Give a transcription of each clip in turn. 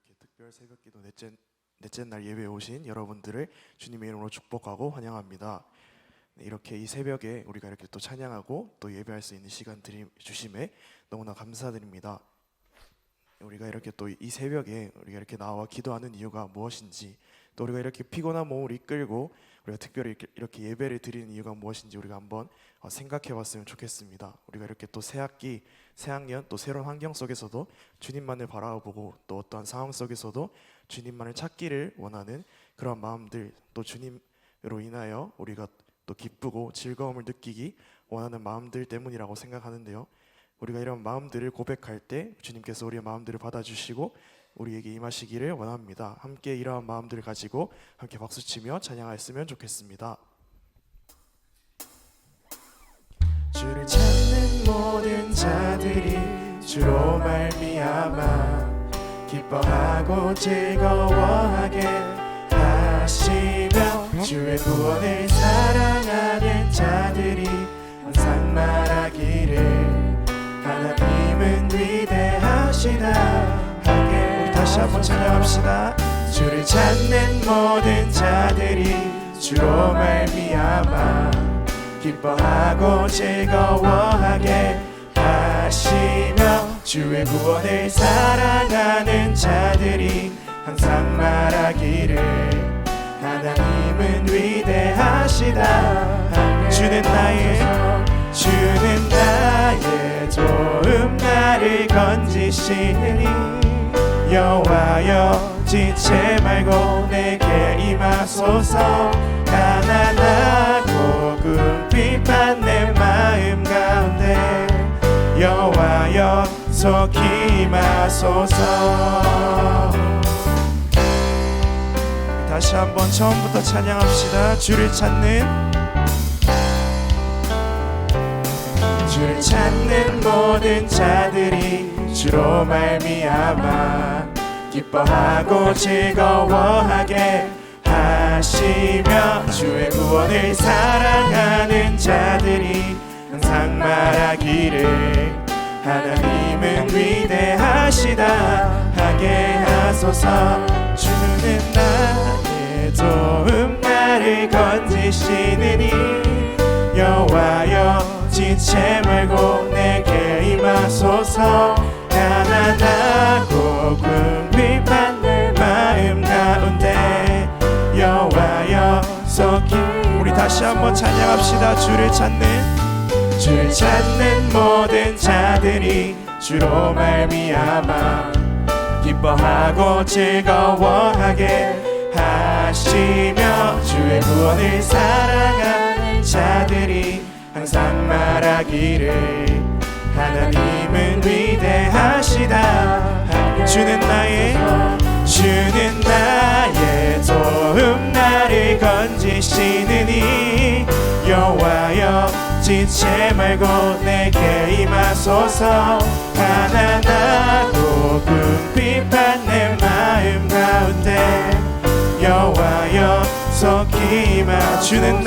이렇게 특별 새벽기도 넷째 날 예배에 오신 여러분들을 주님의 이름으로 축복하고 환영합니다. 네, 이렇게 이 새벽에 우리가 이렇게 또 찬양하고 또 예배할 수 있는 시간 주심에 너무나 감사드립니다. 우리가 이렇게 또 이 새벽에 우리가 이렇게 나와 기도하는 이유가 무엇인지, 또 우리가 이렇게 피곤한 몸을 이끌고 우리가 특별히 이렇게 예배를 드리는 이유가 무엇인지 우리가 한번 생각해 봤으면 좋겠습니다. 우리가 이렇게 또 새학기, 새학년, 또 새로운 환경 속에서도 주님만을 바라보고 또 어떠한 상황 속에서도 주님만을 찾기를 원하는 그런 마음들, 또 주님으로 인하여 우리가 또 기쁘고 즐거움을 느끼기 원하는 마음들 때문이라고 생각하는데요. 우리가 이런 마음들을 고백할 때 주님께서 우리의 마음들을 받아주시고 우리에게 임하시기를 원합니다. 함께 이러한 마음들을 가지고 함께 박수치며 찬양하였으면 좋겠습니다. 주를 찾는 모든 자들이 주로 말미암아 기뻐하고 즐거워하게 하시며, 주의 구원을 사랑하는 자들이 항상 말하기를 하나님은 위대하시다 하게. 우리 다시 한번 찬양합시다. 주를 찾는 모든 자들이 주로 말미암아 기뻐하고 즐거워하게 하시며, 주의 구원을 사랑하는 자들이 항상 말하기를 하나님은 위대하시다. 주는 나의 도움, 나를 건지시니 여호와여 지체 말고 내게 임하소서. 가난하고 궁핍한 내 마음 가운데 여호와여 속히 임하소서. 다시 한번 처음부터 찬양합시다. 주를 찾는 모든 자들이 주로 말미암아 기뻐하고 즐거워하게 하시며, 주의 구원을 사랑하는 자들이 항상 말하기를 하나님은 위대하시다 하게 하소서. 주는 나의 도움, 나를 건지시느니 여호와여 지체 말고 내게 임하소서. 가난하고 궁핍한 내 마음 가운데 여호와여 속히. 우리 다시 한번 찬양합시다. 주를 찾는 모든 자들이 주로 말미암아 기뻐하고 즐거워하게 하시며, 주의 구원을 사랑하는 자들이 항상 말하기를 하나님은 위대하시다. 주는 나의 도움, 나를 건지시느니 여호와여 지체 말고 내게 임하소서. 가난하고 궁핍한 내 마음 가운데 여호와여 속히 임하. 주는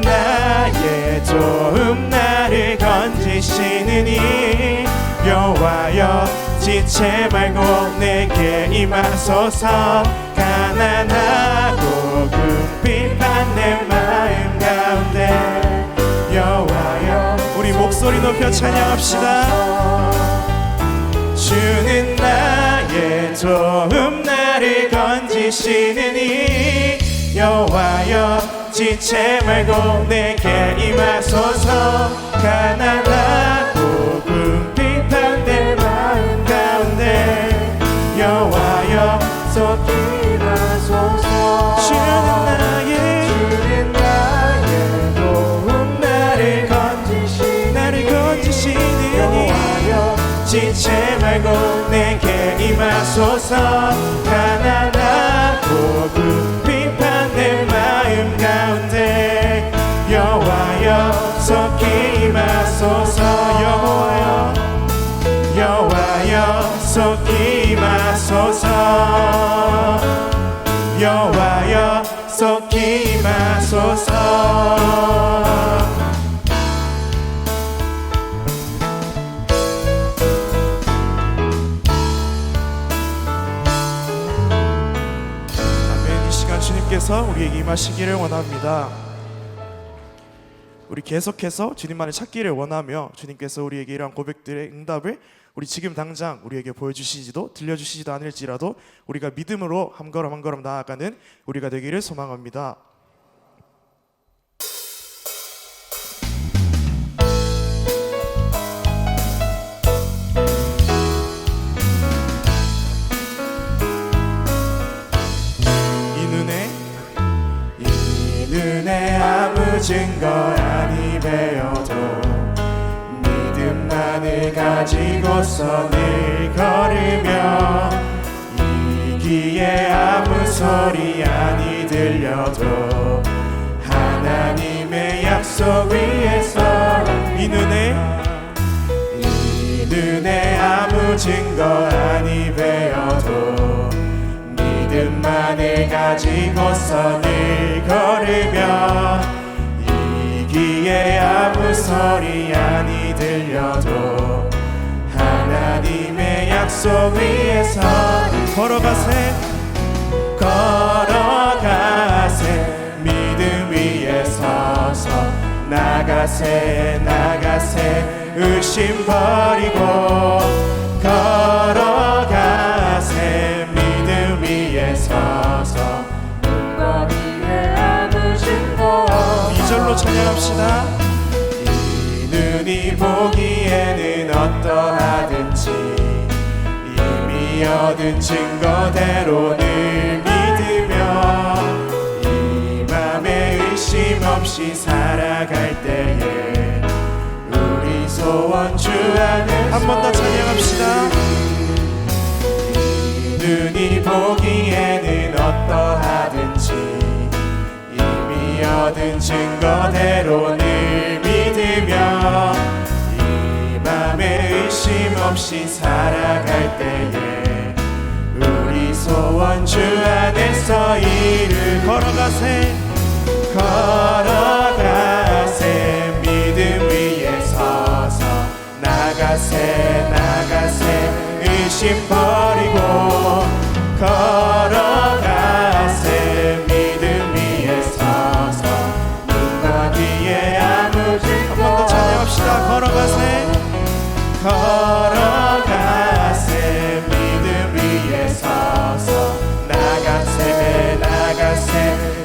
나의 도움, 나를 건지시느니 여호와여 지체 말고 내게 임하소서. 가난하고 궁핍한 내 마음 가운데 여호와여. 우리 목소리 높여 찬양합시다. 주는 나의 도움, 나를 건지시느니 여호와여 지체 말고 내게 임하소서. 가난하고 궁핍한 내 마음 가운데 여호와여 속히 임하소서. 주는 나의 도움, 나를 건지시니 여호와여 지체 말고 내게 임하소서. 가난하고 궁핍한 내 마음 가운데 여호와여 속히 임하소서. 여호와여 속히 임하소서. 여호와여 속히 임하소서. 주님께서 우리에게 임하시기를 원합니다. 우리 계속해서 주님만을 찾기를 원하며 주님께서 우리에게 이러한 고백들의 응답을 우리 지금 당장 우리에게 보여주시지도 들려주시지도 않을지라도 우리가 믿음으로 한 걸음 한 걸음 나아가는 우리가 되기를 소망합니다. 이 눈에 아무 증거 아니 배어도 믿음만을 가지고서 늘 걸으며 이 귀에 아무 소리 아니 들려도 하나님의 약속 위에서 이 눈에 아무 증거 아니 배어도 믿음만을 가지고서 늘 걸으며 이 귀에 아무 소리 아니 들려도 하나님의 약속 위에서 걸어가세 믿음 위에 서서 나가세 의심 버리고 걸어가세 믿음 위에 서서 이절로 찬양합시다. 이 눈이 보기에는 어떠하든지 이미 얻은 증거대로 늘 믿으며 이 맘에 의심 없이 살아갈 때에 우리 소원 주 안에 한 번 더 찬양합시다. 이 눈이 보기에는 어떠하든지 이미 얻은 증거대로 늘 믿으며 이 맘에 의심 없이 살아갈 때에 우리 소원 주 안에서 이를 걸어가세 믿음 위에 서서 나가세 의심 버리고 걸어가세 믿음 위에 서서 눈과 귀에 아무 증거 한 번 더 찬양합시다. 걸어가세 믿음 위에 서서 나가세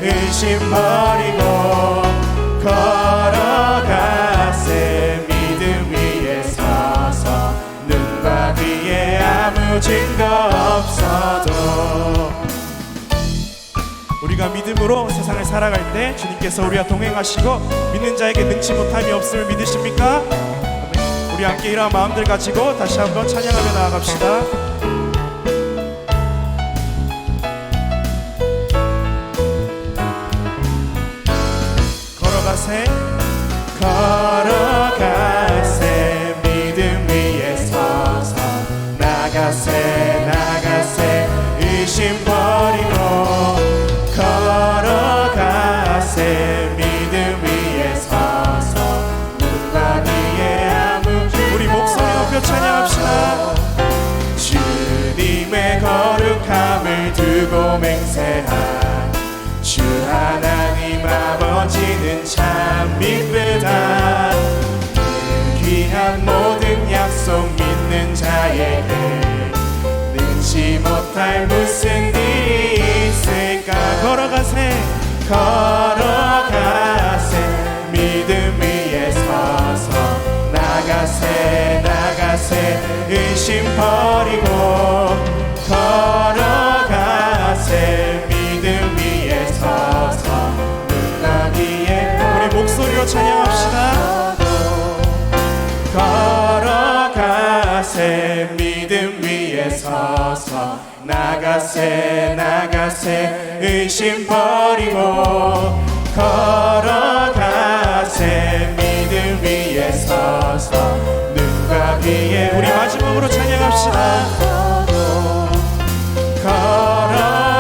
의심 버리고 걸어가세 믿음 위에 서서 눈과 귀에 아무 증거 없어도 우리가 믿음으로 세상을 살아갈 때 주님께서 우리와 동행하시고 믿는 자에게 능치 못함이 없음을 믿으십니까? 우리 함께 이러한 마음들 가지고 다시 한번 찬양하며 나아갑시다. 걸어가세 믿음 위에 서서 나가세 의심 버리고 걸어가세 믿음 위에 서서 눈과 귀에 아무 우리 목소리 높여 찬양합시다. 주님의 거룩함을 두고 맹세한 주 하나님 아버지는 참 믿으다 그 귀한 모든 약속 믿는 자에게 능치 못할 무슨 일이 있을까. 걸어가세 믿음 위에 서서 나가세 의심 버리고 걸어가세 믿음 위에 서서 눈과 귀에 우리 목소리로 찬양합시다. 걸어가세 믿음 위에 서서 나가세 의심 버리고 걸어가세 믿음 위에 서서 눈과 귀에 우리 마지막으로 찬양합시다.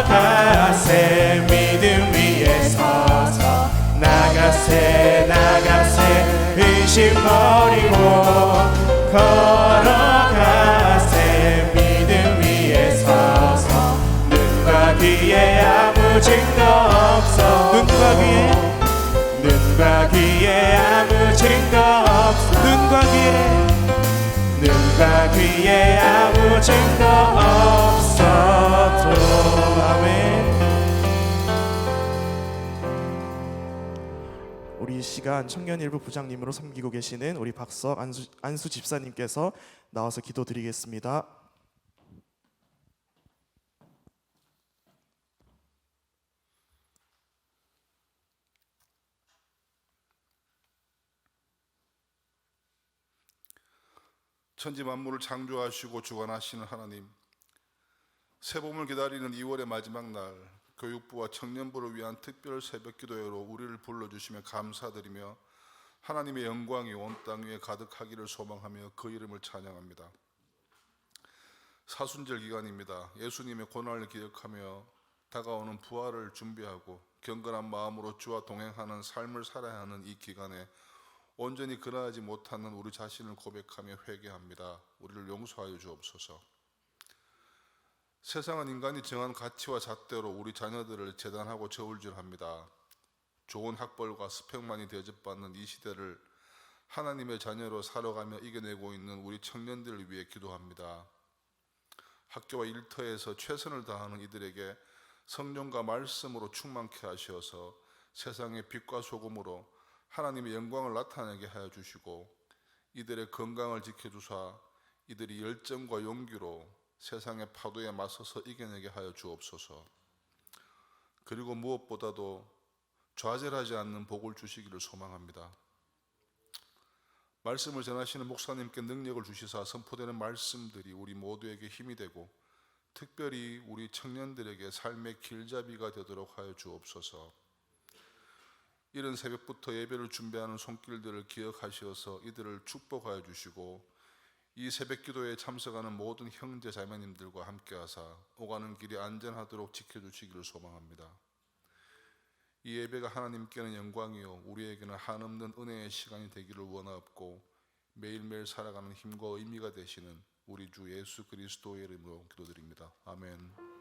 걸어가세 믿음 위에 서서 나가세 의심 버리고 걸어가세 믿음 위에 서서 눈과 귀에 아무 아무 증거 없어. 눈과 귀에 아무 증거 없어. 눈과 귀에 아무 증거 없어도. 아멘. 우리 이 시간 청년일부 부장님으로 섬기고 계시는 우리 박석 안수 집사님께서 나와서 기도드리겠습니다. 천지 만물을 창조하시고 주관하시는 하나님, 새봄을 기다리는 2월의 마지막 날, 교육부와 청년부를 위한 특별 새벽 기도회로 우리를 불러주시며 감사드리며 하나님의 영광이 온 땅 위에 가득하기를 소망하며 그 이름을 찬양합니다. 사순절 기간입니다. 예수님의 고난을 기억하며 다가오는 부활을 준비하고 경건한 마음으로 주와 동행하는 삶을 살아야 하는 이 기간에 온전히 그러하지 못하는 우리 자신을 고백하며 회개합니다. 우리를 용서하여 주옵소서. 세상은 인간이 정한 가치와 잣대로 우리 자녀들을 재단하고 저울질합니다. 좋은 학벌과 스펙만이 대접받는 이 시대를 하나님의 자녀로 살아가며 이겨내고 있는 우리 청년들을 위해 기도합니다. 학교와 일터에서 최선을 다하는 이들에게 성령과 말씀으로 충만케 하셔서 세상의 빛과 소금으로 하나님의 영광을 나타내게 하여 주시고 이들의 건강을 지켜주사 이들이 열정과 용기로 세상의 파도에 맞서서 이겨내게 하여 주옵소서. 그리고 무엇보다도 좌절하지 않는 복을 주시기를 소망합니다. 말씀을 전하시는 목사님께 능력을 주시사 선포되는 말씀들이 우리 모두에게 힘이 되고 특별히 우리 청년들에게 삶의 길잡이가 되도록 하여 주옵소서. 이른 새벽부터 예배를 준비하는 손길들을 기억하셔서 이들을 축복하여 주시고 이 새벽 기도에 참석하는 모든 형제 자매님들과 함께하사 오가는 길이 안전하도록 지켜주시기를 소망합니다. 이 예배가 하나님께는 영광이요 우리에게는 한없는 은혜의 시간이 되기를 원하옵고 매일매일 살아가는 힘과 의미가 되시는 우리 주 예수 그리스도의 이름으로 기도드립니다. 아멘.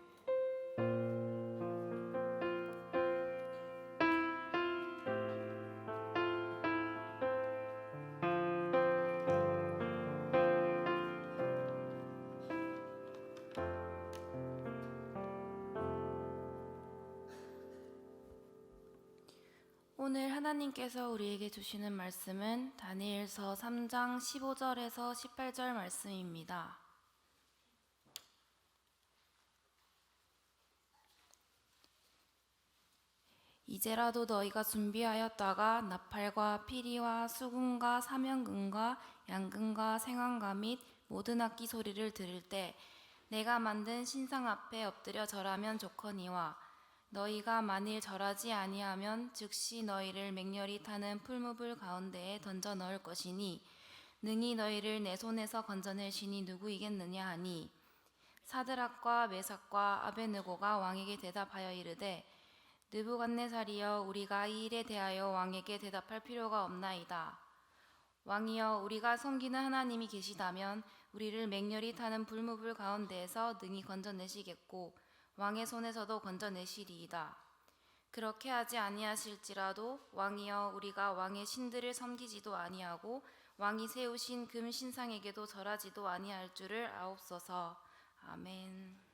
오늘 하나님께서 우리에게 주시는 말씀은 다니엘서 3장 15절에서 18절 말씀입니다. 이제라도 너희가 준비하였다가 나팔과 피리와 수금과 사면금과 양금과 생황과 및 모든 악기 소리를 들을 때 내가 만든 신상 앞에 엎드려 절하면 좋거니와 너희가 만일 절하지 아니하면 즉시 너희를 맹렬히 타는 풀무불 가운데에 던져 넣을 것이니 능히 너희를 내 손에서 건져낼 신이 누구이겠느냐 하니 사드락과 메삭과 아베느고가 왕에게 대답하여 이르되 느부갓네살이여 우리가 이 일에 대하여 왕에게 대답할 필요가 없나이다. 왕이여 우리가 섬기는 하나님이 계시다면 우리를 맹렬히 타는 불무불 가운데에서 능히 건져내시겠고 왕의 손에서도 건져내시리이다. 그렇게 하지 아니하실지라도 왕이여 우리가 왕의 신들을 섬기지도 아니하고 왕이 세우신 금 신상에게도 절하지도 아니할 줄을 아옵소서. 아멘.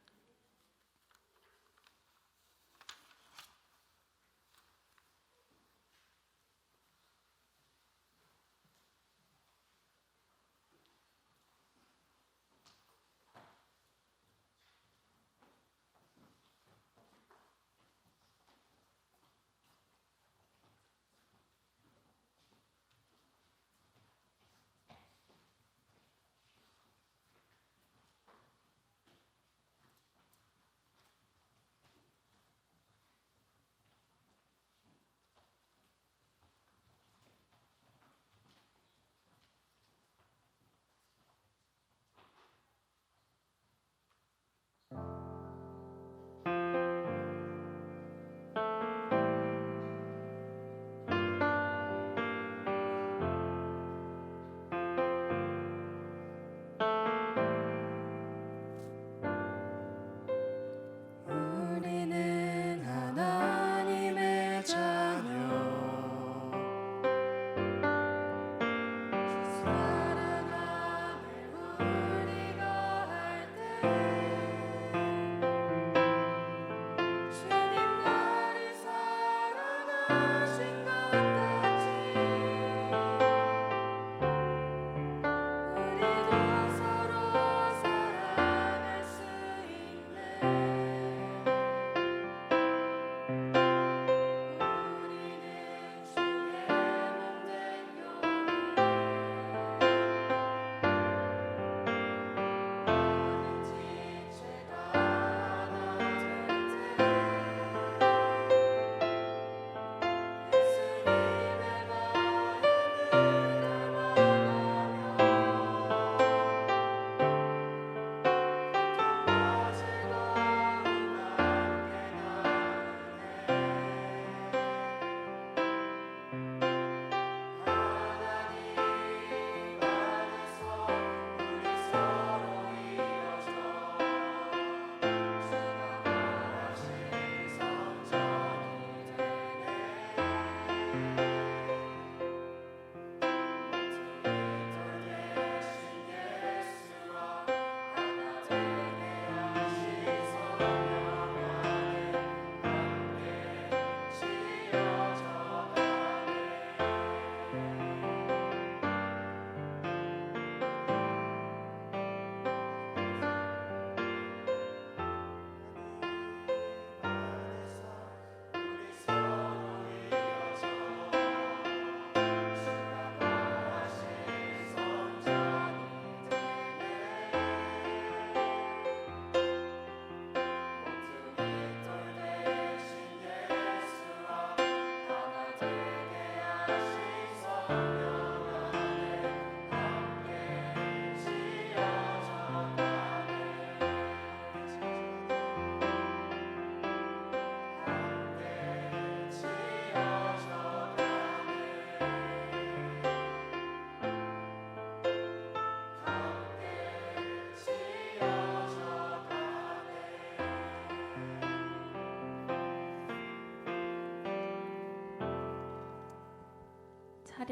차렷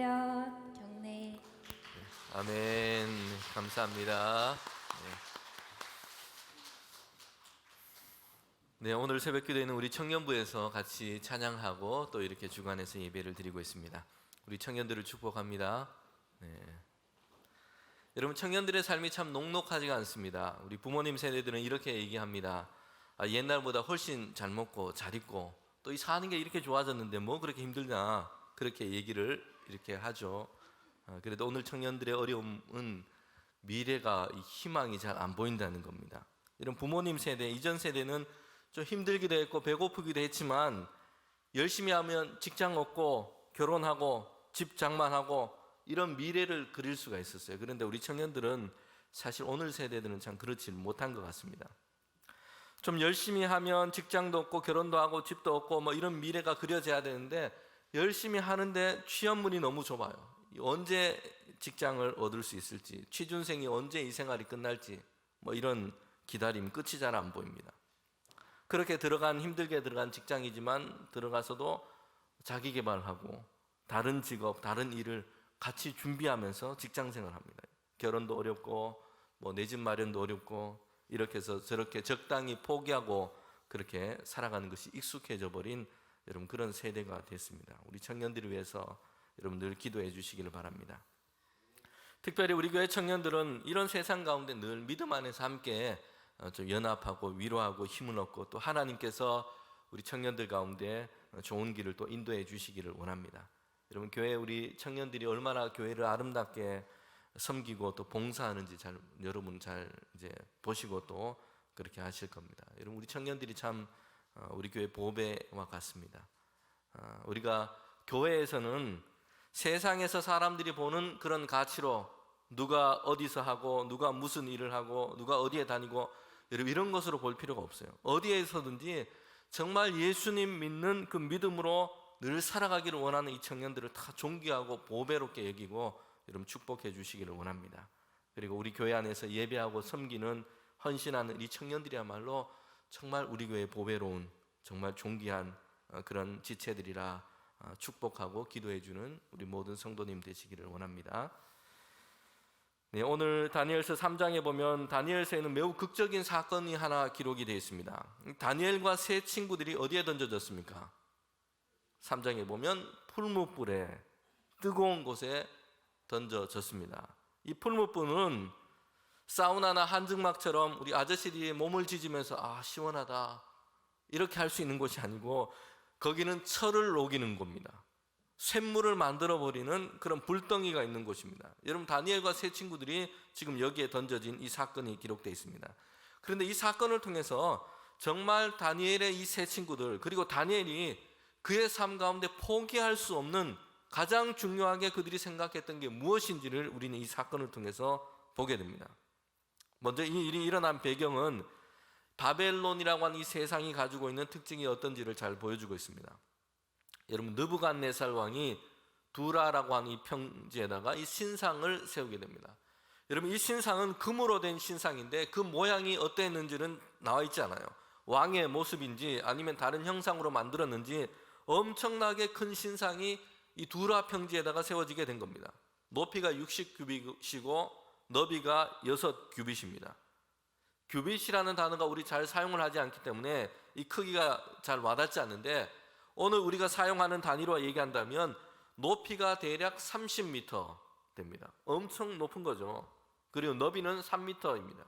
경례. 아멘. 감사합니다. 네, 오늘 새벽기도에는 우리 청년부에서 같이 찬양하고 또 이렇게 주관해서 예배를 드리고 있습니다. 우리 청년들을 축복합니다. 네. 여러분, 청년들의 삶이 참 녹록하지가 않습니다. 우리 부모님 세대들은 이렇게 얘기합니다. 옛날보다 훨씬 잘 먹고 잘 입고 또 이 사는 게 이렇게 좋아졌는데 뭐 그렇게 힘들냐, 그렇게 얘기를 이렇게 하죠. 그래도 오늘 청년들의 어려움은 미래가, 희망이 잘 안 보인다는 겁니다. 이런 부모님 세대, 이전 세대는 좀 힘들기도 했고 배고프기도 했지만 열심히 하면 직장 얻고 결혼하고 집 장만하고 이런 미래를 그릴 수가 있었어요. 그런데 우리 청년들은 사실 오늘 세대들은 참 그렇지 못한 것 같습니다. 좀 열심히 하면 직장도 얻고 결혼도 하고 집도 얻고 뭐 이런 미래가 그려져야 되는데 열심히 하는데 취업문이 너무 좁아요. 언제 직장을 얻을 수 있을지, 취준생이 언제 이 생활이 끝날지 뭐 이런 기다림, 끝이 잘 안 보입니다. 그렇게 힘들게 들어간 직장이지만 들어가서도 자기 개발하고 다른 직업, 다른 일을 같이 준비하면서 직장 생활합니다. 결혼도 어렵고 뭐 내 집 마련도 어렵고 이렇게 해서 저렇게 적당히 포기하고 그렇게 살아가는 것이 익숙해져 버린 여러분 그런 세대가 됐습니다. 우리 청년들을 위해서 여러분 늘 기도해 주시기를 바랍니다. 특별히 우리 교회 청년들은 이런 세상 가운데 늘 믿음 안에서 함께 좀 연합하고 위로하고 힘을 얻고 또 하나님께서 우리 청년들 가운데 좋은 길을 또 인도해 주시기를 원합니다. 여러분 교회 우리 청년들이 얼마나 교회를 아름답게 섬기고 또 봉사하는지 여러분 잘 이제 보시고 또 그렇게 하실 겁니다. 여러분 우리 청년들이 참 우리 교회 보배와 같습니다. 우리가 교회에서는 세상에서 사람들이 보는 그런 가치로 누가 어디서 하고 누가 무슨 일을 하고 누가 어디에 다니고 여러분 이런 것으로 볼 필요가 없어요. 어디에서든지 정말 예수님 믿는 그 믿음으로 늘 살아가기를 원하는 이 청년들을 다 존귀하고 보배롭게 여기고 여러분 축복해 주시기를 원합니다. 그리고 우리 교회 안에서 예배하고 섬기는 헌신하는 이 청년들이야말로 정말 우리 교회의 보배로운 정말 존귀한 그런 지체들이라 축복하고 기도해 주는 우리 모든 성도님 되시기를 원합니다. 네, 오늘 다니엘서 3장에 보면 다니엘서에는 매우 극적인 사건이 하나 기록이 되어 있습니다. 다니엘과 세 친구들이 어디에 던져졌습니까? 3장에 보면 풀무불에 뜨거운 곳에 던져졌습니다. 이 풀무불은 사우나나 한증막처럼 우리 아저씨들이 몸을 지지면서 시원하다 이렇게 할 수 있는 곳이 아니고 거기는 철을 녹이는 겁니다. 쇳물을 만들어버리는 그런 불덩이가 있는 곳입니다. 여러분 다니엘과 세 친구들이 지금 여기에 던져진 이 사건이 기록되어 있습니다. 그런데 이 사건을 통해서 정말 다니엘의 이 세 친구들 그리고 다니엘이 그의 삶 가운데 포기할 수 없는 가장 중요하게 그들이 생각했던 게 무엇인지를 우리는 이 사건을 통해서 보게 됩니다. 먼저 이 일이 일어난 배경은 바벨론이라고 하는 이 세상이 가지고 있는 특징이 어떤지를 잘 보여주고 있습니다. 여러분 느부갓네살 왕이 두라라고 하는 이 평지에다가 이 신상을 세우게 됩니다. 여러분 이 신상은 금으로 된 신상인데 그 모양이 어땠는지는 나와 있지 않아요. 왕의 모습인지 아니면 다른 형상으로 만들었는지 엄청나게 큰 신상이 이 두라 평지에다가 세워지게 된 겁니다. 높이가 60규빗이고 너비가 6규빗입니다. 규빗이라는 단어가 우리 잘 사용을 하지 않기 때문에 이 크기가 잘 와닿지 않는데 오늘 우리가 사용하는 단위로 얘기한다면 높이가 대략 30m 됩니다. 엄청 높은 거죠. 그리고 너비는 3m입니다.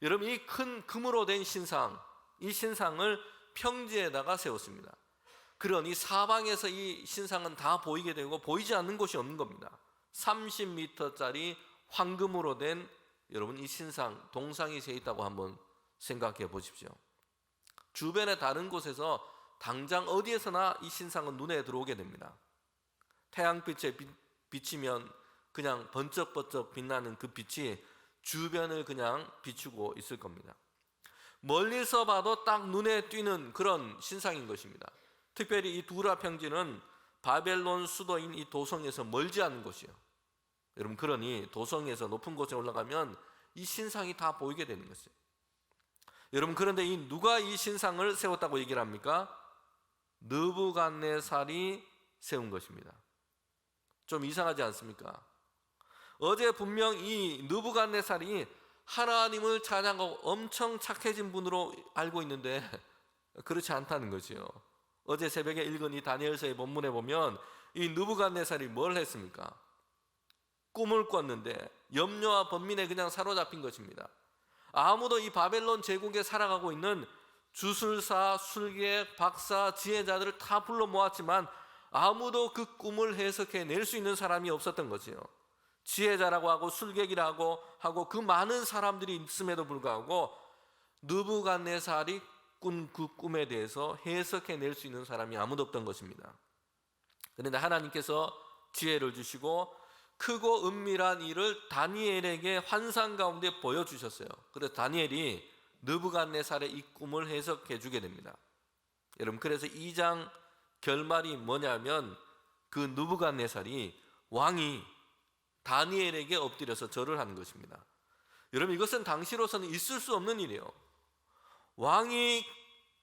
여러분 이 큰 금으로 된 신상, 이 신상을 평지에다가 세웠습니다. 그러니 사방에서 이 신상은 다 보이게 되고 보이지 않는 곳이 없는 겁니다. 30m짜리 황금으로 된 여러분 이 신상, 동상이 세 있다고 한번 생각해 보십시오. 주변의 다른 곳에서 당장 어디에서나 이 신상은 눈에 들어오게 됩니다. 태양빛에 비치면 그냥 번쩍번쩍 빛나는 그 빛이 주변을 그냥 비추고 있을 겁니다. 멀리서 봐도 딱 눈에 띄는 그런 신상인 것입니다. 특별히 이 두라 평지는 바벨론 수도인 이 도성에서 멀지 않은 곳이에요. 여러분 그러니 도성에서 높은 곳에 올라가면 이 신상이 다 보이게 되는 것이에요. 여러분 그런데 누가 이 신상을 세웠다고 얘기를 합니까? 느부갓네살이 세운 것입니다. 좀 이상하지 않습니까? 어제 분명 이 느부갓네살이 하나님을 찬양하고 엄청 착해진 분으로 알고 있는데 그렇지 않다는 거지요. 어제 새벽에 읽은 이 다니엘서의 본문에 보면 이 느부갓네살이 뭘 했습니까? 꿈을 꿨는데 염려와 번민에 그냥 사로잡힌 것입니다. 아무도 이 바벨론 제국에 살아가고 있는 주술사, 술객, 박사, 지혜자들을 다 불러 모았지만 아무도 그 꿈을 해석해 낼 수 있는 사람이 없었던 거지요. 지혜자라고 하고 술객이라고 하고 그 많은 사람들이 있음에도 불구하고 느부갓네살이 꾼 그 꿈에 대해서 해석해 낼 수 있는 사람이 아무도 없던 것입니다. 그런데 하나님께서 지혜를 주시고 크고 은밀한 일을 다니엘에게 환상 가운데 보여주셨어요. 그래서 다니엘이 느부갓네살의 이 꿈을 해석해 주게 됩니다. 여러분, 그래서 2장 결말이 뭐냐면 그 느부갓네살이 왕이 다니엘에게 엎드려서 절을 하는 것입니다. 여러분, 이것은 당시로서는 있을 수 없는 일이에요. 왕이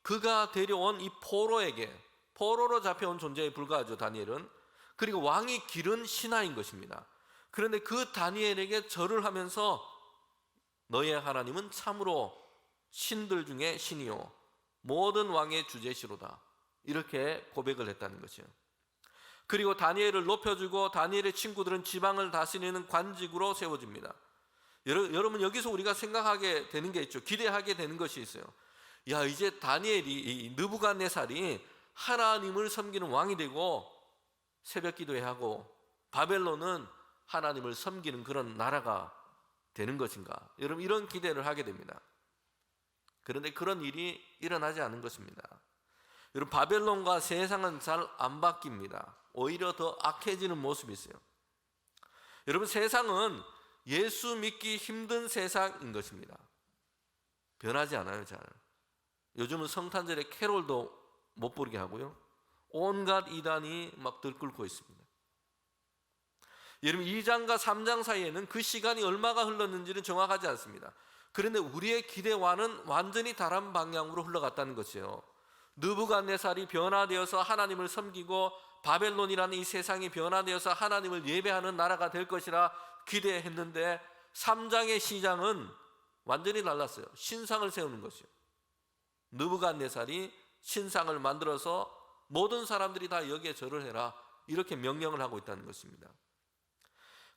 그가 데려온 이 포로로 잡혀온 존재에 불과하죠, 다니엘은. 그리고 왕이 기른 신하인 것입니다. 그런데 그 다니엘에게 절을 하면서 너의 하나님은 참으로 신들 중에 신이요 모든 왕의 주제시로다, 이렇게 고백을 했다는 것이요. 그리고 다니엘을 높여주고 다니엘의 친구들은 지방을 다스리는 관직으로 세워집니다. 여러분, 여기서 우리가 생각하게 되는 게 있죠. 기대하게 되는 것이 있어요. 야, 이제 다니엘이, 이 느부갓네살이 하나님을 섬기는 왕이 되고 새벽 기도해야 하고 바벨론은 하나님을 섬기는 그런 나라가 되는 것인가? 여러분, 이런 기대를 하게 됩니다. 그런데 그런 일이 일어나지 않은 것입니다. 여러분, 바벨론과 세상은 잘 안 바뀝니다. 오히려 더 악해지는 모습이 있어요. 여러분, 세상은 예수 믿기 힘든 세상인 것입니다. 변하지 않아요, 잘. 요즘은 성탄절에 캐롤도 못 부르게 하고요. 온갖 이단이 막 들끓고 있습니다. 여러분, 2장과 3장 사이에는 그 시간이 얼마가 흘렀는지는 정확하지 않습니다. 그런데 우리의 기대와는 완전히 다른 방향으로 흘러갔다는 것이에요. 느부갓네살이 변화되어서 하나님을 섬기고 바벨론이라는 이 세상이 변화되어서 하나님을 예배하는 나라가 될 것이라 기대했는데 3장의 시장은 완전히 달랐어요. 신상을 세우는 것이요. 느부갓네살이 신상을 만들어서 모든 사람들이 다 여기에 절을 해라, 이렇게 명령을 하고 있다는 것입니다.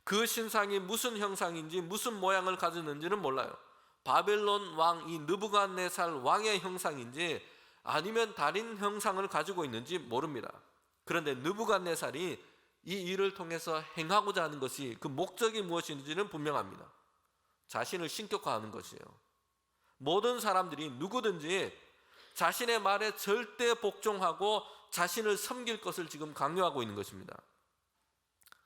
그 신상이 무슨 형상인지 무슨 모양을 가졌는지는 몰라요. 바벨론 왕, 이 느부갓네살 왕의 형상인지 아니면 다른 형상을 가지고 있는지 모릅니다. 그런데 느부갓네살이 이 일을 통해서 행하고자 하는 것이, 그 목적이 무엇인지는 분명합니다. 자신을 신격화하는 것이에요. 모든 사람들이 누구든지 자신의 말에 절대 복종하고 자신을 섬길 것을 지금 강요하고 있는 것입니다.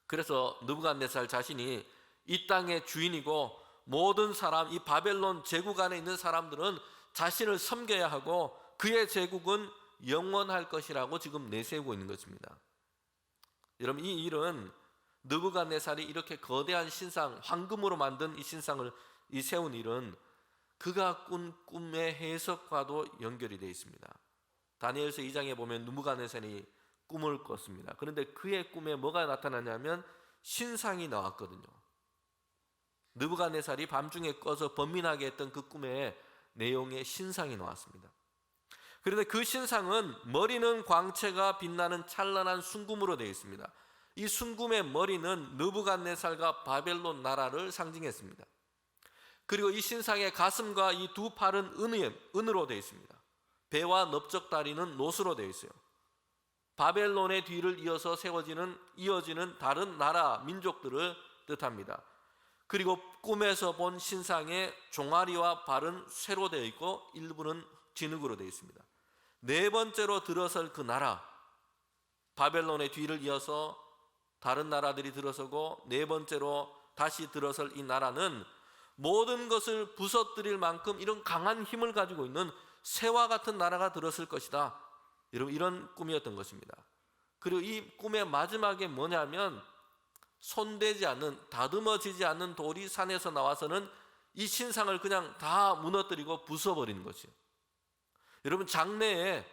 그래서 느부갓네살 자신이 이 땅의 주인이고 모든 사람, 이 바벨론 제국 안에 있는 사람들은 자신을 섬겨야 하고 그의 제국은 영원할 것이라고 지금 내세우고 있는 것입니다. 여러분, 이 일은 느부갓네살이 이렇게 거대한 신상, 황금으로 만든 이 신상을 세운 일은 그가 꾼 꿈의 해석과도 연결이 되어 있습니다. 다니엘서 2장에 보면 느부갓네살이 꿈을 꿨습니다. 그런데 그의 꿈에 뭐가 나타나냐면 신상이 나왔거든요. 느부갓네살이 밤중에 꿔서 번민하게 했던 그 꿈의 내용에 신상이 나왔습니다. 그런데 그 신상은 머리는 광채가 빛나는 찬란한 순금으로 되어 있습니다. 이 순금의 머리는 느부갓네살과 바벨론 나라를 상징했습니다. 그리고 이 신상의 가슴과 이 두 팔은 은으로 되어 있습니다. 배와 넓적다리는 노수로 되어 있어요. 바벨론의 뒤를 이어서 이어지는 다른 나라 민족들을 뜻합니다. 그리고 꿈에서 본 신상의 종아리와 발은 쇠로 되어 있고 일부는 진흙으로 되어 있습니다. 네 번째로 들어설 그 나라, 바벨론의 뒤를 이어서 다른 나라들이 들어서고 네 번째로 다시 들어설 이 나라는 모든 것을 부서뜨릴 만큼 이런 강한 힘을 가지고 있는 새와 같은 나라가 들었을 것이다. 여러분, 이런 꿈이었던 것입니다. 그리고 이 꿈의 마지막에 뭐냐면 손대지 않는, 다듬어지지 않는 돌이 산에서 나와서는 이 신상을 그냥 다 무너뜨리고 부숴버리는 것이에요. 여러분, 장래에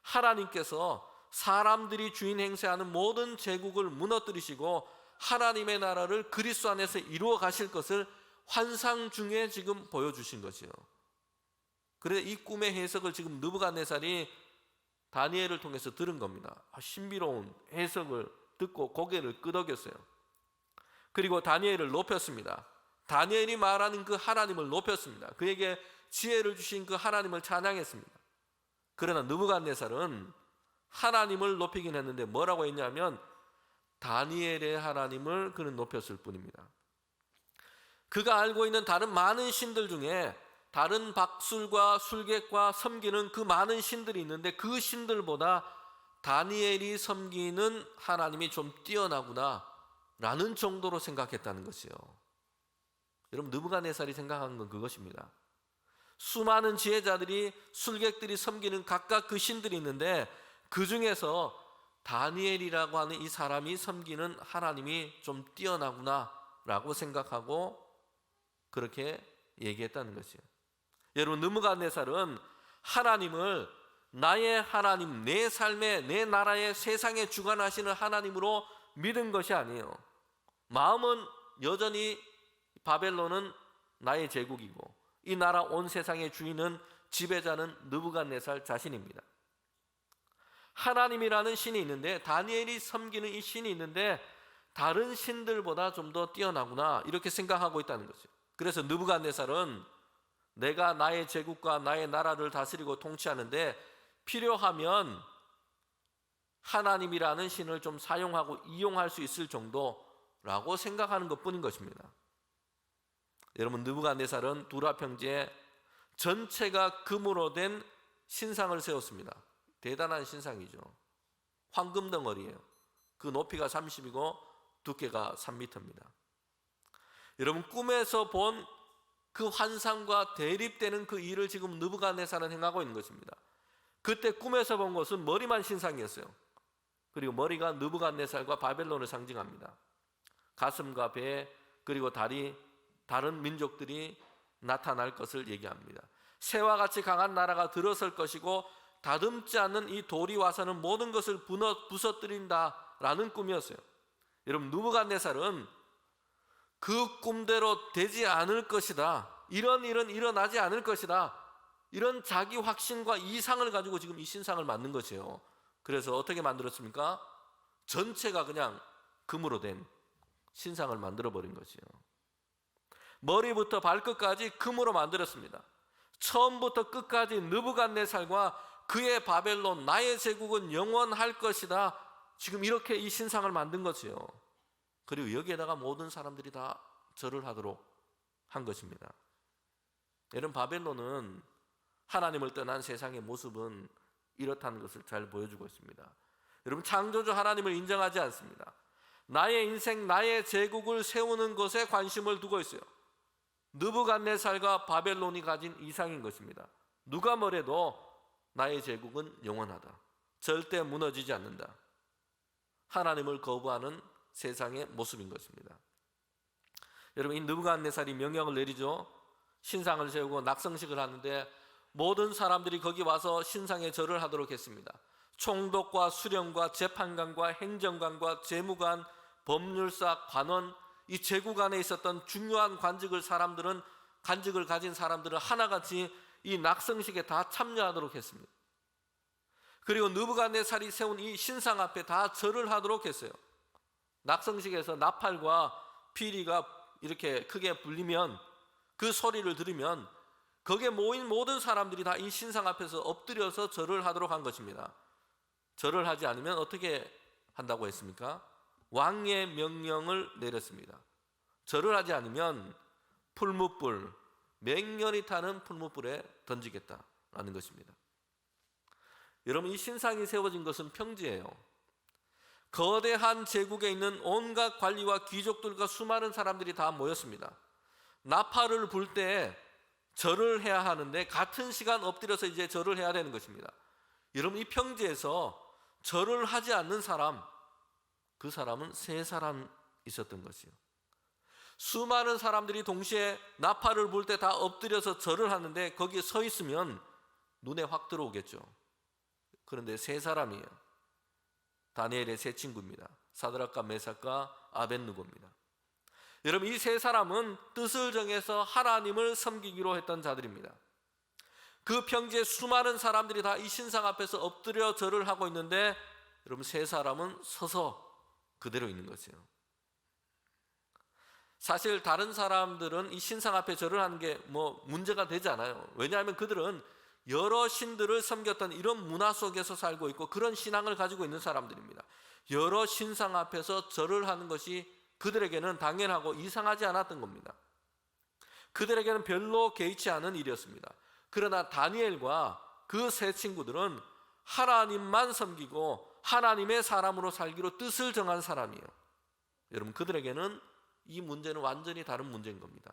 하나님께서 사람들이 주인 행세하는 모든 제국을 무너뜨리시고 하나님의 나라를 그리스도 안에서 이루어 가실 것을 환상 중에 지금 보여주신 것이요. 그래서 이 꿈의 해석을 지금 느부갓네살이 다니엘을 통해서 들은 겁니다. 신비로운 해석을 듣고 고개를 끄덕였어요. 그리고 다니엘을 높였습니다. 다니엘이 말하는 그 하나님을 높였습니다. 그에게 지혜를 주신 그 하나님을 찬양했습니다. 그러나 느부갓네살은 하나님을 높이긴 했는데 뭐라고 했냐면 다니엘의 하나님을 그는 높였을 뿐입니다. 그가 알고 있는 다른 많은 신들 중에 다른 박술과 술객과 섬기는 그 많은 신들이 있는데 그 신들보다 다니엘이 섬기는 하나님이 좀 뛰어나구나 라는 정도로 생각했다는 것이요. 여러분, 느부갓네살이 생각한 건 그것입니다. 수많은 지혜자들이, 술객들이 섬기는 각각 그 신들이 있는데 그 중에서 다니엘이라고 하는 이 사람이 섬기는 하나님이 좀 뛰어나구나 라고 생각하고 그렇게 얘기했다는 것이요. 여러분, 느부갓네살은 하나님을 나의 하나님, 내 삶의, 내 나라의, 세상에 주관하시는 하나님으로 믿은 것이 아니에요. 마음은 여전히 바벨론은 나의 제국이고 이 나라 온 세상의 주인은, 지배자는 느부갓네살 자신입니다. 하나님이라는 신이 있는데, 다니엘이 섬기는 이 신이 있는데 다른 신들보다 좀 더 뛰어나구나 이렇게 생각하고 있다는 거죠. 그래서 느부갓네살은 내가 나의 제국과 나의 나라를 다스리고 통치하는데 필요하면 하나님이라는 신을 좀 사용하고 이용할 수 있을 정도라고 생각하는 것뿐인 것입니다. 여러분, 느부갓네살은 두라 평지에 전체가 금으로 된 신상을 세웠습니다. 대단한 신상이죠. 황금 덩어리예요. 그 높이가 30이고 두께가 3m입니다. 여러분, 꿈에서 본 그 환상과 대립되는 그 일을 지금 느부갓네살은 행하고 있는 것입니다. 그때 꿈에서 본 것은 머리만 신상이었어요. 그리고 머리가 느부갓네살과 바벨론을 상징합니다. 가슴과 배 그리고 다리, 다른 민족들이 나타날 것을 얘기합니다. 새와 같이 강한 나라가 들어설 것이고 다듬지 않는 이 돌이 와서는 모든 것을 부서뜨린다라는 꿈이었어요. 여러분, 느부갓네살은 그 꿈대로 되지 않을 것이다, 이런 일은 일어나지 않을 것이다, 이런 자기 확신과 이상을 가지고 지금 이 신상을 만든 것이에요. 그래서 어떻게 만들었습니까? 전체가 그냥 금으로 된 신상을 만들어버린 것이에요. 머리부터 발끝까지 금으로 만들었습니다. 처음부터 끝까지 느부갓네살과 그의 바벨론, 나의 제국은 영원할 것이다, 지금 이렇게 이 신상을 만든 것이에요. 그리고 여기에다가 모든 사람들이 다 절을 하도록 한 것입니다. 여러분, 바벨론은 하나님을 떠난 세상의 모습은 이렇다는 것을 잘 보여주고 있습니다. 여러분, 창조주 하나님을 인정하지 않습니다. 나의 인생, 나의 제국을 세우는 것에 관심을 두고 있어요. 느부갓네살과 바벨론이 가진 이상인 것입니다. 누가 뭐래도 나의 제국은 영원하다, 절대 무너지지 않는다, 하나님을 거부하는 세상의 모습인 것입니다. 여러분, 이 느부갓네살이 명령을 내리죠. 신상을 세우고 낙성식을 하는데 모든 사람들이 거기 와서 신상에 절을 하도록 했습니다. 총독과 수령과 재판관과 행정관과 재무관, 법률사, 관원, 이 제국 안에 있었던 중요한 관직을 가진 사람들은 하나같이 이 낙성식에 다 참여하도록 했습니다. 그리고 느부갓네살이 세운 이 신상 앞에 다 절을 하도록 했어요. 낙성식에서 나팔과 피리가 이렇게 크게 불리면, 그 소리를 들으면 거기에 모인 모든 사람들이 다 이 신상 앞에서 엎드려서 절을 하도록 한 것입니다. 절을 하지 않으면 어떻게 한다고 했습니까? 왕의 명령을 내렸습니다. 절을 하지 않으면 풀무불, 맹렬히 타는 풀무불에 던지겠다라는 것입니다. 여러분, 이 신상이 세워진 것은 평지예요. 거대한 제국에 있는 온갖 관리와 귀족들과 수많은 사람들이 다 모였습니다. 나팔을 불 때 절을 해야 하는데 같은 시간 엎드려서 이제 절을 해야 되는 것입니다. 여러분, 이 평지에서 절을 하지 않는 사람, 그 사람은 3사람 있었던 것이요. 수많은 사람들이 동시에 나팔을 불 때 다 엎드려서 절을 하는데 거기에 서 있으면 눈에 확 들어오겠죠. 그런데 3사람이에요. 다니엘의 세 친구입니다. 사드락과 메삭과 아벳느고입니다. 여러분, 이 세 사람은 뜻을 정해서 하나님을 섬기기로 했던 자들입니다. 그 평지에 수많은 사람들이 다 이 신상 앞에서 엎드려 절을 하고 있는데 여러분, 세 사람은 서서 그대로 있는 것이에요. 사실 다른 사람들은 이 신상 앞에 절을 하는 게 뭐 문제가 되지 않아요. 왜냐하면 그들은 여러 신들을 섬겼던 이런 문화 속에서 살고 있고 그런 신앙을 가지고 있는 사람들입니다. 여러 신상 앞에서 절을 하는 것이 그들에게는 당연하고 이상하지 않았던 겁니다. 그들에게는 별로 개의치 않은 일이었습니다. 그러나 다니엘과 그 세 친구들은 하나님만 섬기고 하나님의 사람으로 살기로 뜻을 정한 사람이에요. 여러분, 그들에게는 이 문제는 완전히 다른 문제인 겁니다.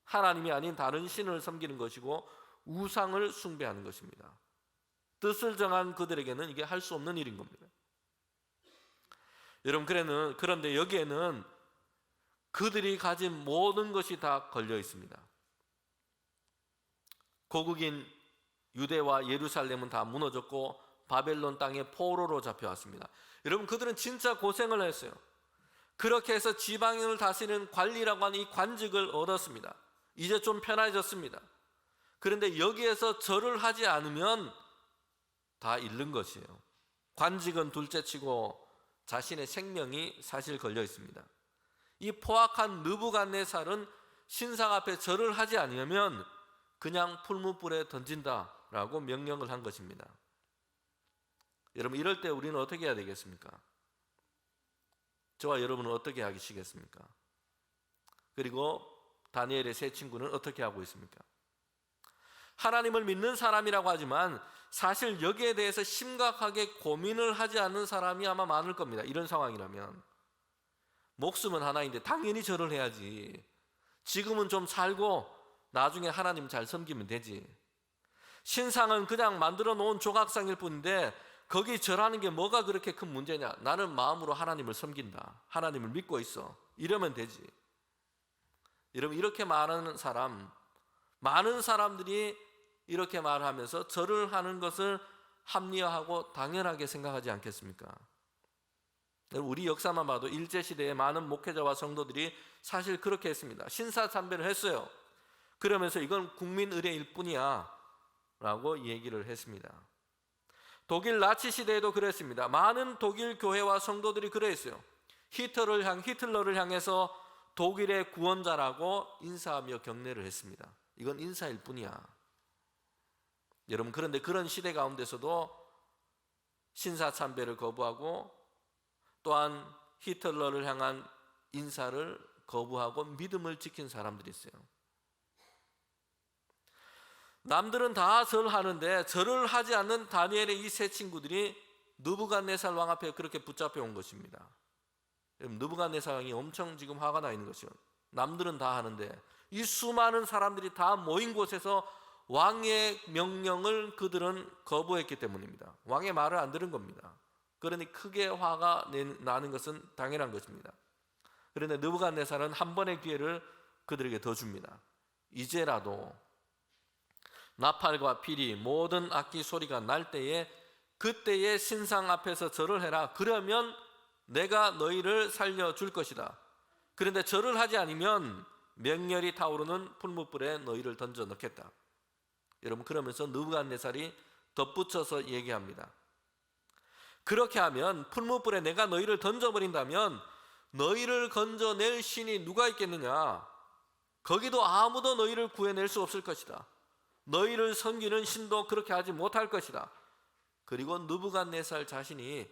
하나님이 아닌 다른 신을 섬기는 것이고 우상을 숭배하는 것입니다. 뜻을 정한 그들에게는 이게 할 수 없는 일인 겁니다. 여러분, 그런데 여기에는 그들이 가진 모든 것이 다 걸려 있습니다. 고국인 유대와 예루살렘은 다 무너졌고 바벨론 땅에 포로로 잡혀왔습니다. 여러분, 그들은 진짜 고생을 했어요. 그렇게 해서 지방을 다스리는 관리라고 하는 이 관직을 얻었습니다. 이제 좀 편해졌습니다. 그런데 여기에서 절을 하지 않으면 다 잃는 것이에요. 관직은 둘째치고 자신의 생명이 사실 걸려 있습니다. 이 포악한 느부갓네살은 신상 앞에 절을 하지 않으면 그냥 풀무불에 던진다라고 명령을 한 것입니다. 여러분, 이럴 때 우리는 어떻게 해야 되겠습니까? 저와 여러분은 어떻게 하시겠습니까? 그리고 다니엘의 세 친구는 어떻게 하고 있습니까? 하나님을 믿는 사람이라고 하지만 사실 여기에 대해서 심각하게 고민을 하지 않는 사람이 아마 많을 겁니다. 이런 상황이라면 목숨은 하나인데 당연히 절을 해야지. 지금은 좀 살고 나중에 하나님 잘 섬기면 되지. 신상은 그냥 만들어 놓은 조각상일 뿐인데 거기 절하는 게 뭐가 그렇게 큰 문제냐? 나는 마음으로 하나님을 섬긴다. 하나님을 믿고 있어. 이러면 되지. 여러분, 이렇게 말하는 사람, 많은 사람들이 이렇게 말하면서 절을 하는 것을 합리화하고 당연하게 생각하지 않겠습니까? 우리 역사만 봐도 일제시대에 많은 목회자와 성도들이 사실 그렇게 했습니다. 신사참배를 했어요. 그러면서 이건 국민 의례일 뿐이야 라고 얘기를 했습니다. 독일 나치 시대에도 그랬습니다. 많은 독일 교회와 성도들이 그랬어요. 히틀러를 향해서 독일의 구원자라고 인사하며 경례를 했습니다. 이건 인사일 뿐이야. 여러분, 그런데 그런 시대 가운데서도 신사참배를 거부하고 또한 히틀러를 향한 인사를 거부하고 믿음을 지킨 사람들이 있어요. 남들은 다 절하는데 절을 하지 않는 다니엘의 이 세 친구들이 느부갓네살 왕 앞에 그렇게 붙잡혀 온 것입니다. 느부갓네살 왕이 엄청 지금 화가 나 있는 것이요. 남들은 다 하는데 이 수많은 사람들이 다 모인 곳에서 왕의 명령을 그들은 거부했기 때문입니다. 왕의 말을 안 들은 겁니다. 그러니 크게 화가 나는 것은 당연한 것입니다. 그런데 느부갓네살은 한 번의 기회를 그들에게 더 줍니다. 이제라도 나팔과 피리 모든 악기 소리가 날 때에 그때의 신상 앞에서 절을 해라. 그러면 내가 너희를 살려줄 것이다. 그런데 절을 하지 않으면 맹렬히 타오르는 풀무불에 너희를 던져 넣겠다. 여러분, 그러면서 느부갓네살이 덧붙여서 얘기합니다. 그렇게 하면 풀무불에 내가 너희를 던져버린다면 너희를 건져낼 신이 누가 있겠느냐? 거기도 아무도 너희를 구해낼 수 없을 것이다. 너희를 섬기는 신도 그렇게 하지 못할 것이다. 그리고 느부갓네살 자신이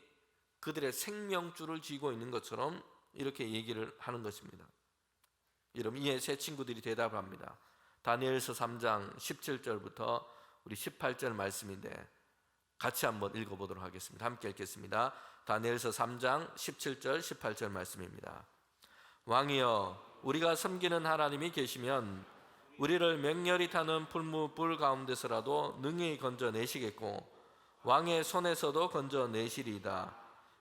그들의 생명줄을 쥐고 있는 것처럼 이렇게 얘기를 하는 것입니다. 여러분, 이에 세 친구들이 대답을 합니다. 다니엘서 3장 17절부터 우리 18절 말씀인데 같이 한번 읽어보도록 하겠습니다. 함께 읽겠습니다. 다니엘서 3장 17절 18절 말씀입니다. 왕이여, 우리가 섬기는 하나님이 계시면 우리를 맹렬히 타는 풀무불 가운데서라도 능히 건져내시겠고 왕의 손에서도 건져내시리이다.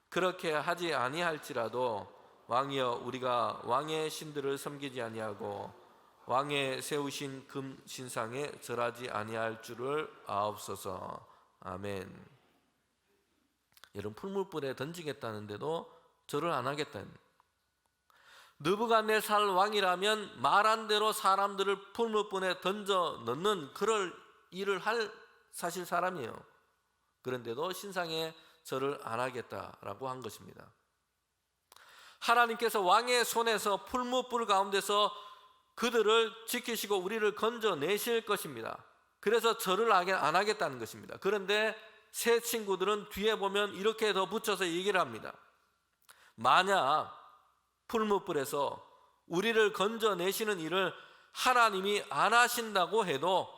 그렇게 하지 아니할지라도 왕이여, 우리가 왕의 신들을 섬기지 아니하고 왕의 세우신 금 신상에 절하지 아니할 줄을 아옵소서. 아멘. 여러분 풀무불에 던지겠다는데도 절을 안 하겠다는. 느부갓네살 왕이라면 말한 대로 사람들을 풀무불에 던져 넣는 그럴 일을 할 사실 사람이에요. 그런데도 신상에 절을 안 하겠다라고 한 것입니다. 하나님께서 왕의 손에서 풀무불 가운데서 그들을 지키시고 우리를 건져내실 것입니다. 그래서 절을 안 하겠다는 것입니다. 그런데 새 친구들은 뒤에 보면 이렇게 더 붙여서 얘기를 합니다. 만약 풀무불에서 우리를 건져내시는 일을 하나님이 안 하신다고 해도,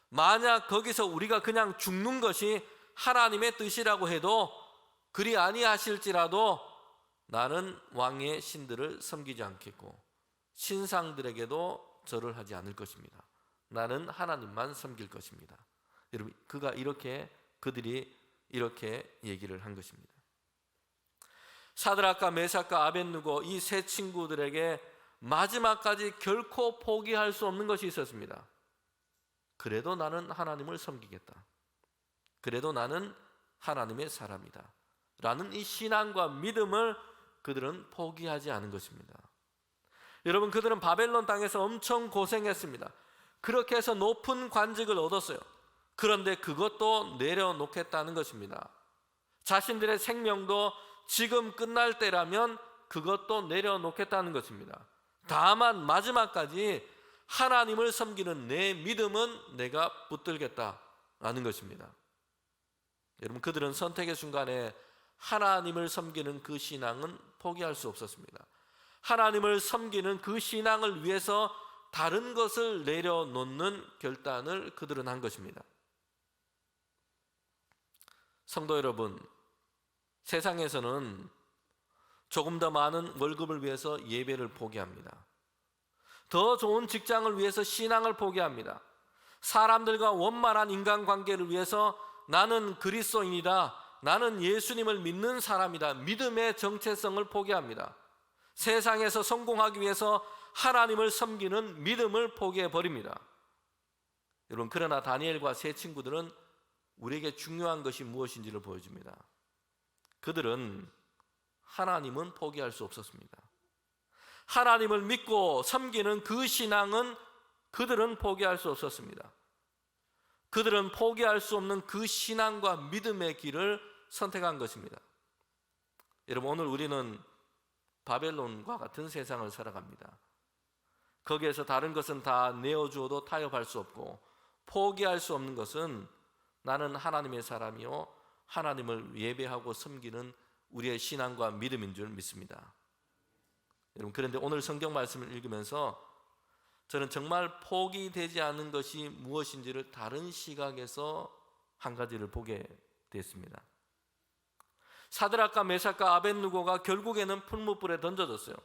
만약 거기서 우리가 그냥 죽는 것이 하나님의 뜻이라고 해도 그리 아니하실지라도 나는 왕의 신들을 섬기지 않겠고 신상들에게도 절을 하지 않을 것입니다. 나는 하나님만 섬길 것입니다. 여러분, 그들이 이렇게 얘기를 한 것입니다. 사드락과 메삭과 아벳느고 이 세 친구들에게 마지막까지 결코 포기할 수 없는 것이 있었습니다. 그래도 나는 하나님을 섬기겠다. 그래도 나는 하나님의 사람이다. 라는 이 신앙과 믿음을 그들은 포기하지 않은 것입니다. 여러분, 그들은 바벨론 땅에서 엄청 고생했습니다. 그렇게 해서 높은 관직을 얻었어요. 그런데 그것도 내려놓겠다는 것입니다. 자신들의 생명도 지금 끝날 때라면 그것도 내려놓겠다는 것입니다. 다만 마지막까지 하나님을 섬기는 내 믿음은 내가 붙들겠다라는 것입니다. 여러분, 그들은 선택의 순간에 하나님을 섬기는 그 신앙은 포기할 수 없었습니다. 하나님을 섬기는 그 신앙을 위해서 다른 것을 내려놓는 결단을 그들은 한 것입니다. 성도 여러분, 세상에서는 조금 더 많은 월급을 위해서 예배를 포기합니다. 더 좋은 직장을 위해서 신앙을 포기합니다. 사람들과 원만한 인간관계를 위해서 나는 그리스도인이다, 나는 예수님을 믿는 사람이다, 믿음의 정체성을 포기합니다. 세상에서 성공하기 위해서 하나님을 섬기는 믿음을 포기해버립니다. 여러분, 그러나 다니엘과 세 친구들은 우리에게 중요한 것이 무엇인지를 보여줍니다. 그들은 하나님은 포기할 수 없었습니다. 하나님을 믿고 섬기는 그 신앙은 그들은 포기할 수 없었습니다. 그들은 포기할 수 없는 그 신앙과 믿음의 길을 선택한 것입니다. 여러분, 오늘 우리는 바벨론과 같은 세상을 살아갑니다. 거기에서 다른 것은 다 내어주어도 타협할 수 없고 포기할 수 없는 것은 나는 하나님의 사람이요 하나님을 예배하고 섬기는 우리의 신앙과 믿음인 줄 믿습니다. 여러분, 그런데 오늘 성경 말씀을 읽으면서 저는 정말 포기되지 않은 것이 무엇인지를 다른 시각에서 한 가지를 보게 됐습니다. 사드락과 메삭과 아벳느고가 결국에는 풀무불에 던져졌어요.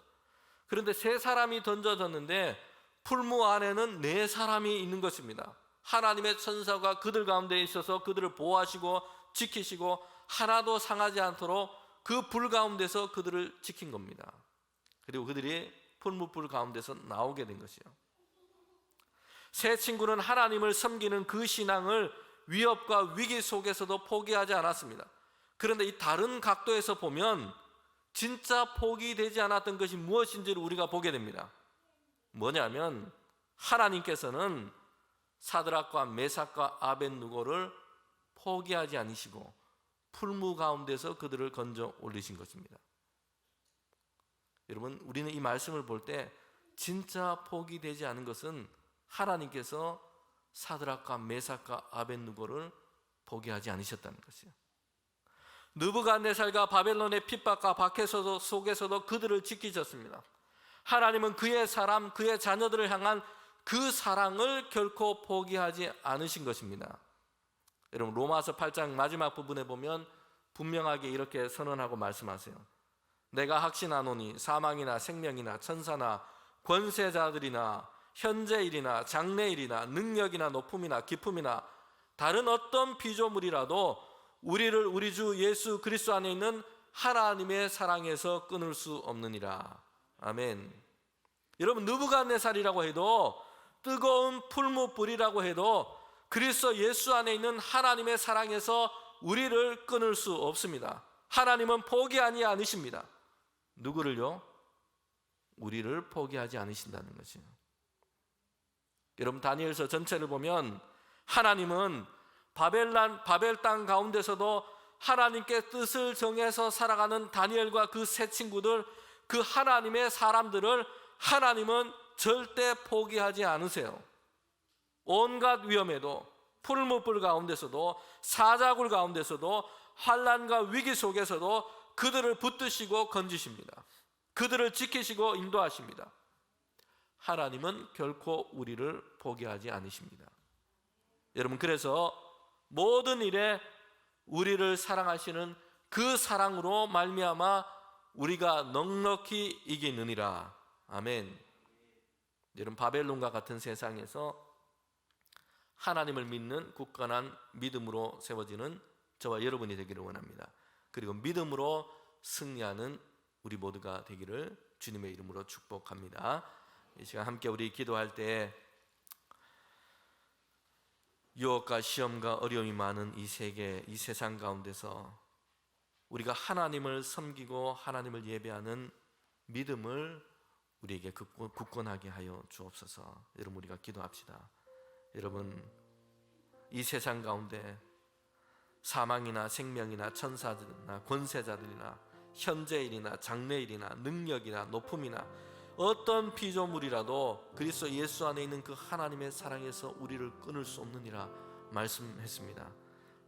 그런데 세 사람이 던져졌는데 풀무 안에는 네 사람이 있는 것입니다. 하나님의 천사가 그들 가운데 있어서 그들을 보호하시고 지키시고 하나도 상하지 않도록 그 불 가운데서 그들을 지킨 겁니다. 그리고 그들이 풀무불 가운데서 나오게 된 것이요. 세 친구는 하나님을 섬기는 그 신앙을 위협과 위기 속에서도 포기하지 않았습니다. 그런데 이 다른 각도에서 보면 진짜 포기되지 않았던 것이 무엇인지를 우리가 보게 됩니다. 뭐냐면 하나님께서는 사드락과 메삭과 아벳느고를 포기하지 않으시고 풀무 가운데서 그들을 건져 올리신 것입니다. 여러분, 우리는 이 말씀을 볼 때 진짜 포기되지 않은 것은 하나님께서 사드락과 메삭과 아벳느고를 포기하지 않으셨다는 것이에요. 느부갓네살과 바벨론의 핍박과 박해 속에서도 그들을 지키셨습니다. 하나님은 그의 사람, 그의 자녀들을 향한 그 사랑을 결코 포기하지 않으신 것입니다. 여러분, 로마서 8장 마지막 부분에 보면 분명하게 이렇게 선언하고 말씀하세요. 내가 확신하노니 사망이나 생명이나 천사나 권세자들이나 현재일이나 장래일이나 능력이나 높음이나 깊음이나 다른 어떤 피조물이라도 우리를 우리 주 예수 그리스도 안에 있는 하나님의 사랑에서 끊을 수 없느니라. 아멘. 여러분, 느부갓네살이라고 해도 뜨거운 풀무불이라고 해도 그리스도 예수 안에 있는 하나님의 사랑에서 우리를 끊을 수 없습니다. 하나님은 포기하지 않으십니다. 누구를요? 우리를 포기하지 않으신다는 것이에요. 여러분, 다니엘서 전체를 보면 하나님은 바벨 땅 가운데서도 하나님께 뜻을 정해서 살아가는 다니엘과 그 세 친구들, 그 하나님의 사람들을 하나님은 절대 포기하지 않으세요. 온갖 위험에도, 풀무불 가운데서도, 사자굴 가운데서도, 환난과 위기 속에서도 그들을 붙드시고 건지십니다. 그들을 지키시고 인도하십니다. 하나님은 결코 우리를 포기하지 않으십니다. 여러분, 그래서 모든 일에 우리를 사랑하시는 그 사랑으로 말미암아 우리가 넉넉히 이기느니라. 아멘. 여러분, 바벨론과 같은 세상에서 하나님을 믿는 굳건한 믿음으로 세워지는 저와 여러분이 되기를 원합니다. 그리고 믿음으로 승리하는 우리 모두가 되기를 주님의 이름으로 축복합니다. 이 시간 함께 우리 기도할 때 유혹과 시험과 어려움이 많은 이 세계, 이 세상 가운데서 우리가 하나님을 섬기고 하나님을 예배하는 믿음을 우리에게 굳건하게 하여 주옵소서. 여러분, 우리가 기도합시다. 여러분, 이 세상 가운데 사망이나 생명이나 천사들이나 권세자들이나 현재일이나 장래일이나 능력이나 높음이나 어떤 피조물이라도 그리스도 예수 안에 있는 그 하나님의 사랑에서 우리를 끊을 수 없느니라 말씀했습니다.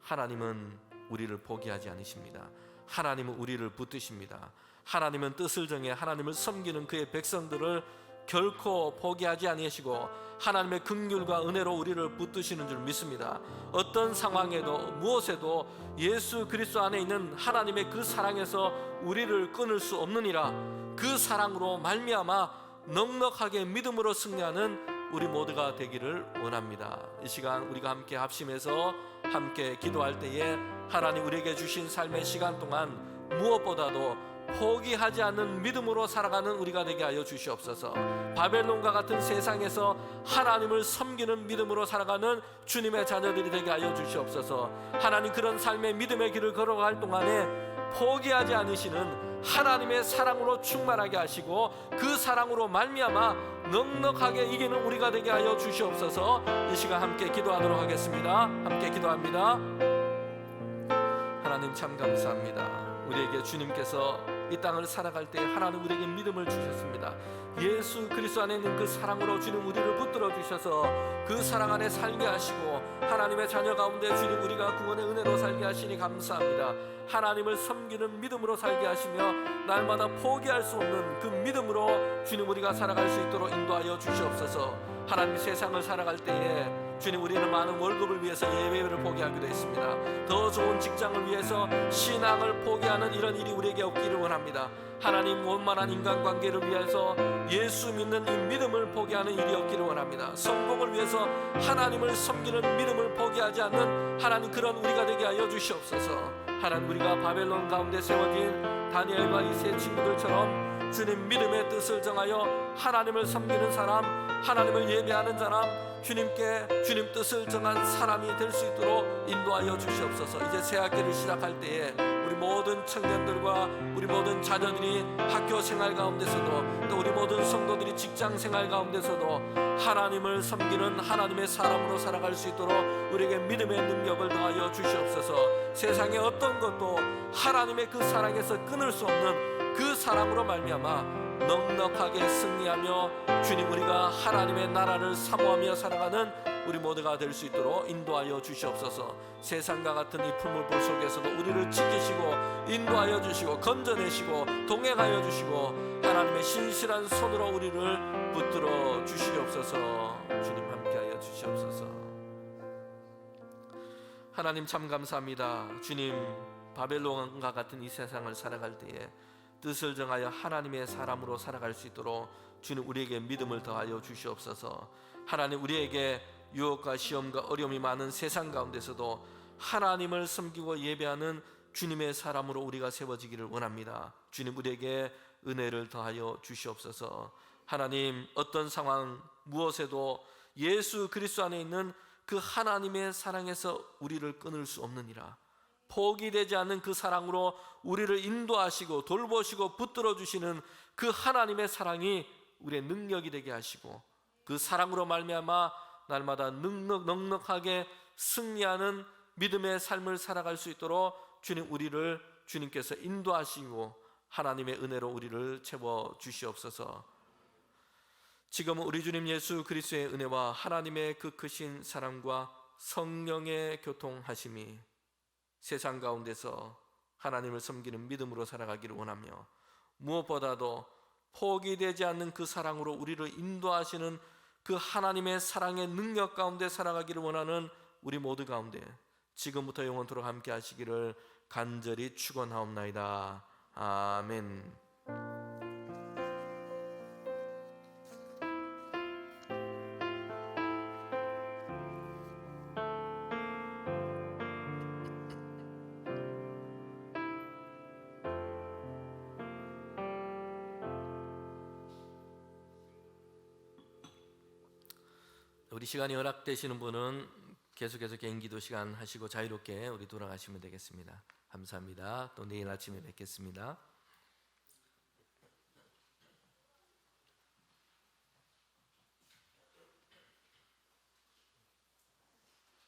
하나님은 우리를 포기하지 않으십니다. 하나님은 우리를 붙드십니다. 하나님은 뜻을 정해 하나님을 섬기는 그의 백성들을 결코 포기하지 아니하시고 하나님의 긍휼과 은혜로 우리를 붙드시는 줄 믿습니다. 어떤 상황에도 무엇에도 예수 그리스도 안에 있는 하나님의 그 사랑에서 우리를 끊을 수 없느니라. 그 사랑으로 말미암아 넉넉하게 믿음으로 승리하는 우리 모두가 되기를 원합니다. 이 시간 우리가 함께 합심해서 함께 기도할 때에 하나님 우리에게 주신 삶의 시간 동안 무엇보다도 포기하지 않는 믿음으로 살아가는 우리가 되게 하여 주시옵소서. 바벨론과 같은 세상에서 하나님을 섬기는 믿음으로 살아가는 주님의 자녀들이 되게 하여 주시옵소서. 하나님, 그런 삶의 믿음의 길을 걸어갈 동안에 포기하지 않으시는 하나님의 사랑으로 충만하게 하시고 그 사랑으로 말미암아 넉넉하게 이기는 우리가 되게 하여 주시옵소서. 이 시간 함께 기도하도록 하겠습니다. 함께 기도합니다. 하나님, 참 감사합니다. 우리에게 주님께서 이 땅을 살아갈 때 하나님 우리에게 믿음을 주셨습니다. 예수 그리스도 안에 있는 그 사랑으로 주님 우리를 붙들어 주셔서 그 사랑 안에 살게 하시고 하나님의 자녀 가운데 주님 우리가 구원의 은혜로 살게 하시니 감사합니다. 하나님을 섬기는 믿음으로 살게 하시며 날마다 포기할 수 없는 그 믿음으로 주님 우리가 살아갈 수 있도록 인도하여 주시옵소서. 하나님, 세상을 살아갈 때에 주님 우리는 많은 월급을 위해서 예배를 포기하기도 했습니다. 더 좋은 직장을 위해서 신앙을 포기하는 이런 일이 우리에게 없기를 원합니다. 하나님, 원만한 인간관계를 위해서 예수 믿는 이 믿음을 포기하는 일이 없기를 원합니다. 성공을 위해서 하나님을 섬기는 믿음을 포기하지 않는 하나님, 그런 우리가 되게 하여 주시옵소서. 하나님, 우리가 바벨론 가운데 세워진 다니엘과 이 세 친구들처럼 주님 믿음의 뜻을 정하여 하나님을 섬기는 사람, 하나님을 예배하는 사람, 주님께 주님 뜻을 정한 사람이 될 수 있도록 인도하여 주시옵소서. 이제 새 학기를 시작할 때에 우리 모든 청년들과 우리 모든 자녀들이 학교 생활 가운데서도 또 우리 모든 성도들이 직장 생활 가운데서도 하나님을 섬기는 하나님의 사람으로 살아갈 수 있도록 우리에게 믿음의 능력을 더하여 주시옵소서. 세상의 어떤 것도 하나님의 그 사랑에서 끊을 수 없는 그 사랑으로 말미암아 넉넉하게 승리하며 주님 우리가 하나님의 나라를 사모하며 살아가는 우리 모두가 될 수 있도록 인도하여 주시옵소서. 세상과 같은 이 풀물불 속에서도 우리를 지키시고 인도하여 주시고 건져내시고 동행하여 주시고 하나님의 신실한 손으로 우리를 붙들어 주시옵소서. 주님 함께하여 주시옵소서. 하나님, 참 감사합니다. 주님, 바벨론과 같은 이 세상을 살아갈 때에 뜻을 정하여 하나님의 사람으로 살아갈 수 있도록 주님 우리에게 믿음을 더하여 주시옵소서. 하나님, 우리에게 유혹과 시험과 어려움이 많은 세상 가운데서도 하나님을 섬기고 예배하는 주님의 사람으로 우리가 세워지기를 원합니다. 주님, 우리에게 은혜를 더하여 주시옵소서. 하나님, 어떤 상황 무엇에도 예수 그리스도 안에 있는 그 하나님의 사랑에서 우리를 끊을 수 없느니라. 포기되지 않는 그 사랑으로 우리를 인도하시고 돌보시고 붙들어 주시는 그 하나님의 사랑이 우리의 능력이 되게 하시고, 그 사랑으로 말미암아 날마다 넉넉하게 승리하는 믿음의 삶을 살아갈 수 있도록 주님께서 인도하시고 하나님의 은혜로 우리를 채워 주시옵소서. 지금은 우리 주님 예수 그리스도의 은혜와 하나님의 그 크신 사랑과 성령의 교통하심이 세상 가운데서 하나님을 섬기는 믿음으로 살아가기를 원하며, 무엇보다도 포기되지 않는 그 사랑으로 우리를 인도하시는 그 하나님의 사랑의 능력 가운데 살아가기를 원하는 우리 모두 가운데 지금부터 영원토록 함께 하시기를 간절히 축원하옵나이다. 아멘. 우리 시간이 허락되시는 분은 계속해서 개인기도 시간 하시고 자유롭게 우리 돌아가시면 되겠습니다. 감사합니다. 또 내일 아침에 뵙겠습니다.